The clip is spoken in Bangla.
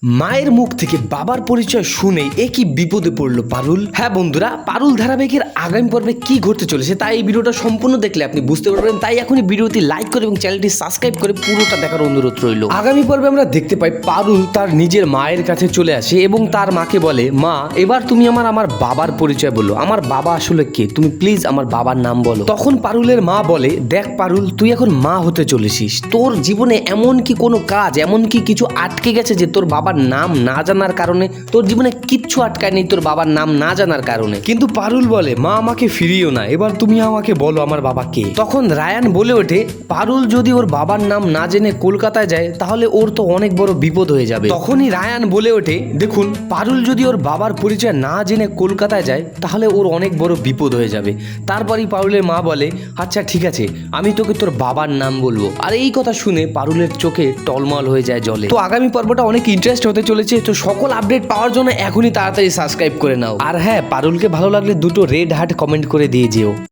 মায়ের মুখ থেকে বাবার পরিচয় শুনে এ কি বিপদে পড়লো পারুল। হ্যাঁ বন্ধুরা, পারুল ধারাবাহিকের আগামী পর্বে কি ঘটতে চলেছে তাই এই ভিডিওটা সম্পূর্ণ দেখলে আপনি বুঝতে পারবেন। তাই এখনই ভিডিওটি লাইক করে এবং চ্যানেলটি সাবস্ক্রাইব করে পুরোটা দেখার অনুরোধ রইল। আগামী পর্বে আমরা দেখতে পাই পারুল তার নিজের মায়ের কাছে চলে আসে এবং তার মাকে বলে, মা এবার তুমি আমার বাবার পরিচয় বলো, আমার বাবা আসলে কে, তুমি প্লিজ আমার বাবার নাম বলো। তখন পারুলের মা বলে, দেখ পারুল, তুই এখন মা হতে চলেছিস, তোর জীবনে এমন কি কোনো কাজ, এমন কি কিছু আটকে গেছে যে তোর বাবার নাম না জানার কারণে? তোর জীবনে কিচ্ছু আটকায়নি তোর বাবার নাম না জানার কারণে। কিন্তু পারুল বলে, মা আমাকে ফিরিও না, এবার তুমি আমাকে বলো আমার বাবা কে। তখন রায়ান বলে ওঠে, পারুল যদি ওর বাবার নাম না জেনে কলকাতায় যায় তাহলে ওর তো অনেক বড় বিপদ হয়ে যাবে। তখনই রায়ান বলে ওঠে, দেখুন পারুল যদি ওর বাবার পরিচয় না জেনে কলকাতায় যায় তাহলে ওর অনেক বড় বিপদ হয়ে যাবে। তারপরই পারুলের মা বলে, আচ্ছা ঠিক আছে, আমি তোকে তোর বাবার নাম বলবো। আর এই কথা শুনে পারুলের চোখে টলমল হয়ে যায় জলে। তো আগামী পর্বটা অনেক ইন্টারেস্ট হতে চলেছে, তো সকল আপডেট পাওয়ার জন্য এখনই তাড়াতাড়ি সাবস্ক্রাইব করে নাও। আর হ্যাঁ, পারুলকে ভালো লাগলে দুটো রেড হার্ট কমেন্ট করে দিয়ে যেও।